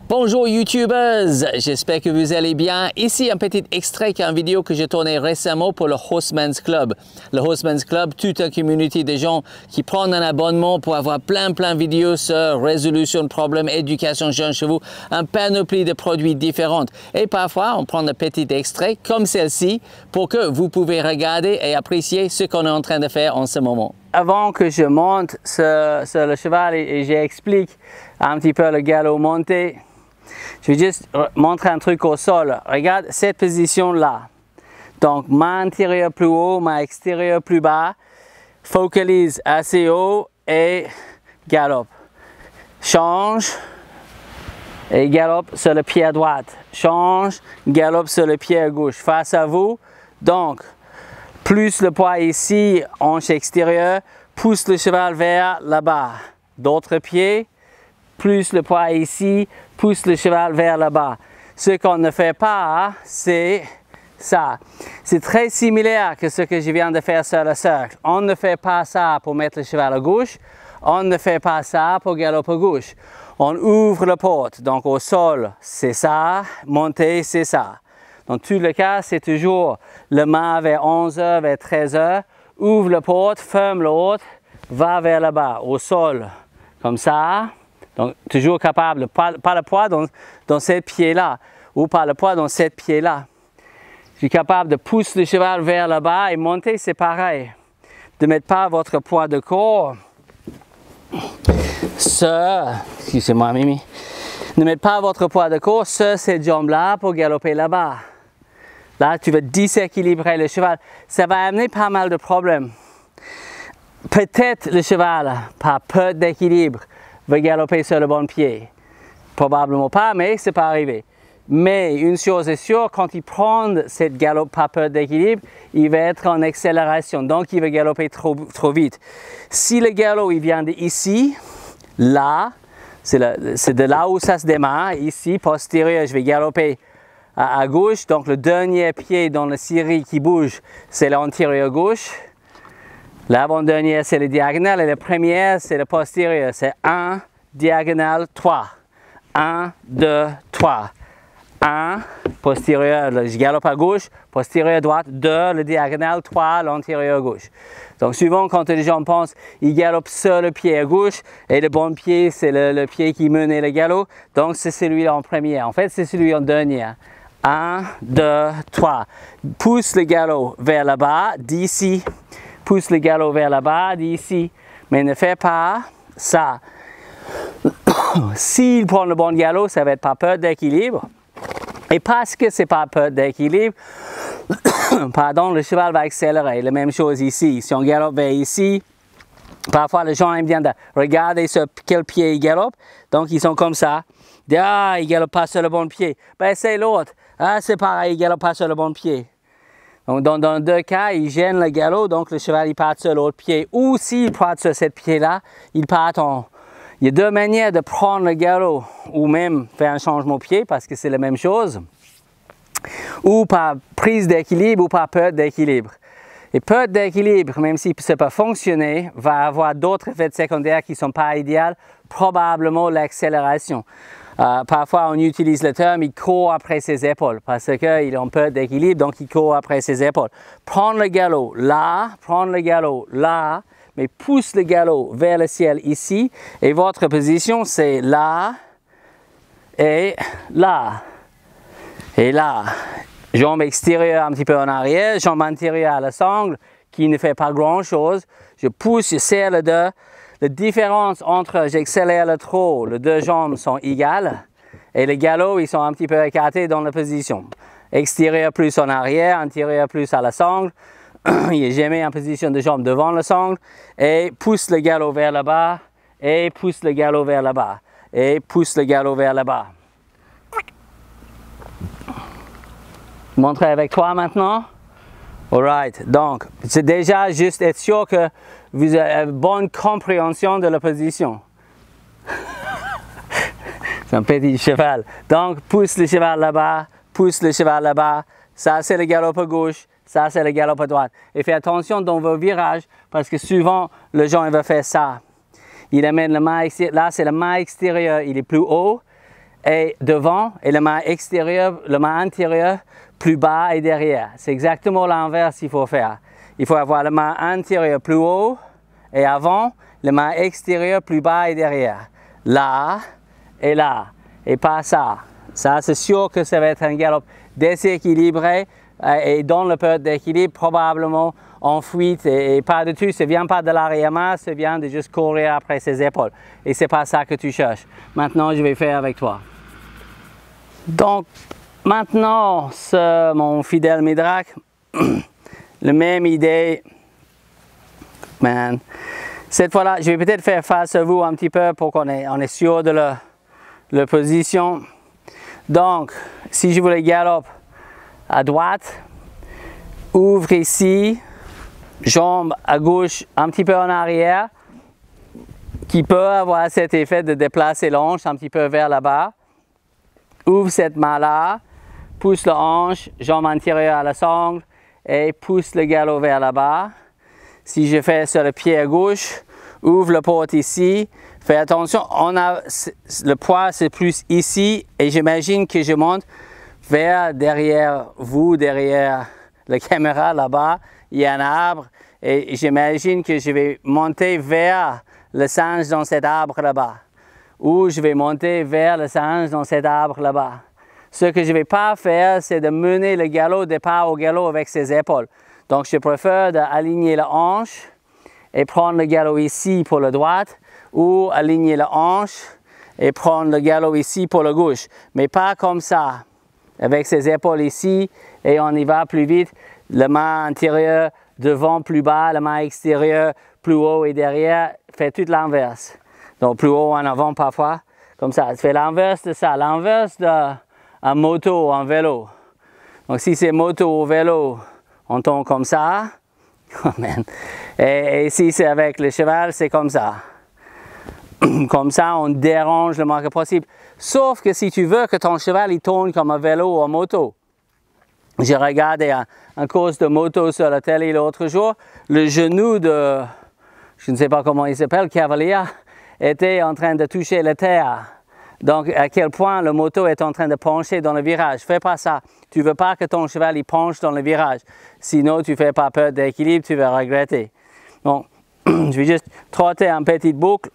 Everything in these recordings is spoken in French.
Bonjour YouTubers, j'espère que vous allez bien. Ici un petit extrait d'une vidéo que j'ai tournée récemment pour le Horseman's Club. Le Horseman's Club, toute une communauté de gens qui prennent un abonnement pour avoir plein de vidéos sur résolution de problèmes, éducation jeunes chevaux, un panoplie de produits différents. Et parfois, on prend un petit extrait comme celle-ci pour que vous pouvez regarder et apprécier ce qu'on est en train de faire en ce moment. Avant que je monte sur le cheval et j'explique un petit peu le galop monté, je vais juste montrer un truc au sol. Regarde cette position-là. Donc, main intérieure plus haut, main extérieure plus bas. Focalise assez haut et galope. Change et galope sur le pied à droite. Change, galope sur le pied à gauche. Face à vous. Donc, plus le poids ici, hanche extérieure, pousse le cheval vers là-bas. D'autres pieds. Plus le poids ici, pousse le cheval vers là-bas. Ce qu'on ne fait pas, c'est ça. C'est très similaire que ce que je viens de faire sur le cercle. On ne fait pas ça pour mettre le cheval à gauche. On ne fait pas ça pour galoper à gauche. On ouvre la porte. Donc au sol, c'est ça. Monter, c'est ça. Dans tous les cas, c'est toujours le main vers 11h, vers 13h. Ouvre la porte, ferme l'autre, va vers là-bas. Au sol, comme ça. Donc, toujours capable, pas le poids dans cette pied-là, ou pas le poids dans cette pied-là. Je suis capable de pousser le cheval vers là-bas et monter, c'est pareil. Ne mettez pas votre poids de corps excusez-moi Mimi, ne mettez pas votre poids de corps sur cette jambe-là pour galoper là-bas. Là, tu vas déséquilibrer le cheval. Ça va amener pas mal de problèmes. Peut-être le cheval, par peu d'équilibre, va galoper sur le bon pied. Probablement pas, mais c'est pas arrivé. Mais une chose est sûre, quand il prend cette galope par peur d'équilibre, il va être en accélération, donc il va galoper trop vite. Si le galop il vient d'ici, là, c'est de là où ça se démarre, ici, postérieur, je vais galoper à gauche, donc le dernier pied dans la série qui bouge, c'est l'antérieur gauche. L'avant-dernière, c'est le diagonal et le premier, c'est le postérieur. C'est 1, diagonale, 3. 1, 2, 3. 1, postérieur, je galope à gauche, postérieur droite, 2, le diagonal, 3, l'antérieur gauche. Donc souvent, quand les gens pensent, ils galopent sur le pied à gauche et le bon pied, c'est le pied qui menait le galop. Donc c'est celui-là en premier. En fait, c'est celui en dernier. 1, 2, 3. Pousse le galop vers là-bas, d'ici. Pousse le galop vers là-bas, d'ici, mais ne fais pas ça. S'il prend le bon galop, ça va être par peur d'équilibre. Et parce que c'est par peur d'équilibre, pardon, le cheval va accélérer. La même chose ici. Si on galope vers ici, parfois les gens aiment bien de regarder sur quel pied ils galopent. Donc ils sont comme ça. Ah, ils galopent pas sur le bon pied. Ben c'est l'autre. Ah, c'est pareil, ils galopent pas sur le bon pied. Donc, dans deux cas, il gêne le galop, donc le cheval il part sur l'autre pied. Ou s'il part sur ce pied-là, il part en... Il y a deux manières de prendre le galop, ou même faire un changement de pied, parce que c'est la même chose. Ou par prise d'équilibre, ou par perte d'équilibre. Et perte d'équilibre, même si ça peut fonctionner, va avoir d'autres effets secondaires qui ne sont pas idéaux, probablement l'accélération. Parfois, on utilise le terme, il court après ses épaules parce qu'il a un peu d'équilibre, donc il court après ses épaules. Prendre le galop là, prendre le galop là, mais pousse le galop vers le ciel ici. Et votre position, c'est là et là. Et là. Jambe extérieure un petit peu en arrière, jambe intérieure à la sangle qui ne fait pas grand-chose. Je pousse, je serre le dos. La différence entre j'accélère le trot, les deux jambes sont égales et les galops, ils sont un petit peu écartés dans la position. Extérieur plus en arrière, intérieur plus à la sangle. Il n'est jamais en position de jambe devant la sangle. Et pousse le galop vers là-bas et pousse le galop vers là-bas et pousse le galop vers là-bas. Montrer avec toi maintenant. Alright, donc c'est déjà juste être sûr que vous avez une bonne compréhension de la position. C'est un petit cheval. Donc pousse le cheval là-bas, pousse le cheval là-bas. Ça c'est le galop à gauche, ça c'est le galop à droite. Et faites attention dans vos virages parce que souvent le gens va faire ça. Il amène la main extérieure, là c'est la main extérieure, il est plus haut. est devant et la main extérieure, la main intérieure plus bas et derrière. C'est exactement l'inverse qu'il faut faire. Il faut avoir la main intérieure plus haut et avant, la main extérieure plus bas et derrière. Là et pas ça. Ça, c'est sûr que ça va être un galop déséquilibré et dans le période d'équilibre, probablement en fuite et pas du tout. Ça ne vient pas de l'arrière-main, ça vient de juste courir après ses épaules. Et ce n'est pas ça que tu cherches. Maintenant, je vais faire avec toi. Donc, maintenant, mon fidèle Midrak, la même idée. Man. Cette fois-là, je vais peut-être faire face à vous un petit peu pour qu'on est sûr de la position. Donc, si je voulais galoper à droite, ouvre ici, jambe à gauche un petit peu en arrière, qui peut avoir cet effet de déplacer l'hanche un petit peu vers là-bas. Ouvre cette main-là, pousse la hanche, jambe antérieure à la sangle et pousse le galop vers là-bas. Si je fais sur le pied à gauche, ouvre la porte ici. Fais attention, le poids c'est plus ici et j'imagine que je monte vers derrière vous, derrière la caméra là-bas. Il y a un arbre et j'imagine que je vais monter vers le singe dans cet arbre là-bas. Ou je vais monter vers le singe dans cet arbre là-bas. Ce que je ne vais pas faire, c'est de mener le galop départ au galop avec ses épaules. Donc, je préfère d'aligner la hanche et prendre le galop ici pour la droite ou aligner la hanche et prendre le galop ici pour la gauche. Mais pas comme ça, avec ses épaules ici et on y va plus vite. La main antérieure devant plus bas, la main extérieure plus haut et derrière. Fait tout l'inverse. Donc, plus haut en avant parfois, comme ça. Tu fais l'inverse de ça, l'inverse d'un moto, un vélo. Donc, si c'est moto ou vélo, on tombe comme ça. Oh, man. Et si c'est avec le cheval, c'est comme ça. Comme ça, on dérange le moins que possible. Sauf que si tu veux que ton cheval il tourne comme un vélo ou en moto. J'ai regardé un course de moto sur la télé l'autre jour. Le genou de, je ne sais pas comment il s'appelle, Cavalier, était en train de toucher la terre. Donc, à quel point le moto est en train de pencher dans le virage. Fais pas ça. Tu ne veux pas que ton cheval il penche dans le virage. Sinon, tu ne fais pas peur d'équilibre, tu vas regretter. Donc, je vais juste trotter une petite boucle.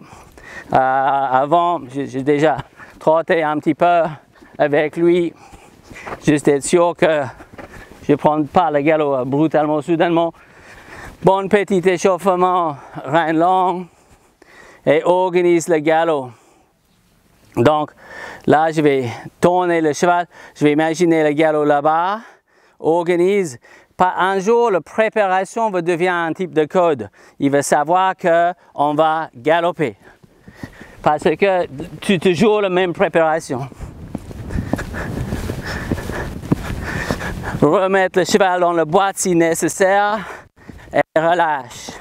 Avant, j'ai déjà trotté un petit peu avec lui. Juste être sûr que je ne prends pas le galop brutalement, soudainement. Bon petit échauffement, rein long. Et organise le galop. Donc, là, je vais tourner le cheval, je vais imaginer le galop là-bas, organise. Un jour, la préparation va devenir un type de code. Il va savoir qu'on va galoper. Parce que tu toujours la même préparation. Remettre le cheval dans la boîte si nécessaire et relâche.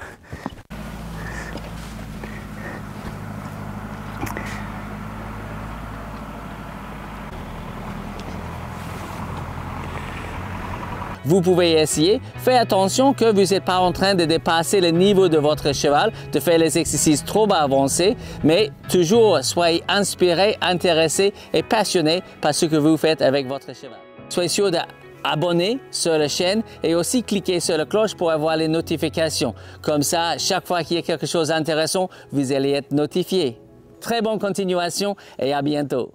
Vous pouvez essayer. Faites attention que vous n'êtes pas en train de dépasser le niveau de votre cheval, de faire les exercices trop avancés, mais toujours soyez inspiré, intéressé et passionné par ce que vous faites avec votre cheval. Soyez sûr d'abonner sur la chaîne et aussi cliquer sur la cloche pour avoir les notifications. Comme ça, chaque fois qu'il y a quelque chose d'intéressant, vous allez être notifié. Très bonne continuation et à bientôt.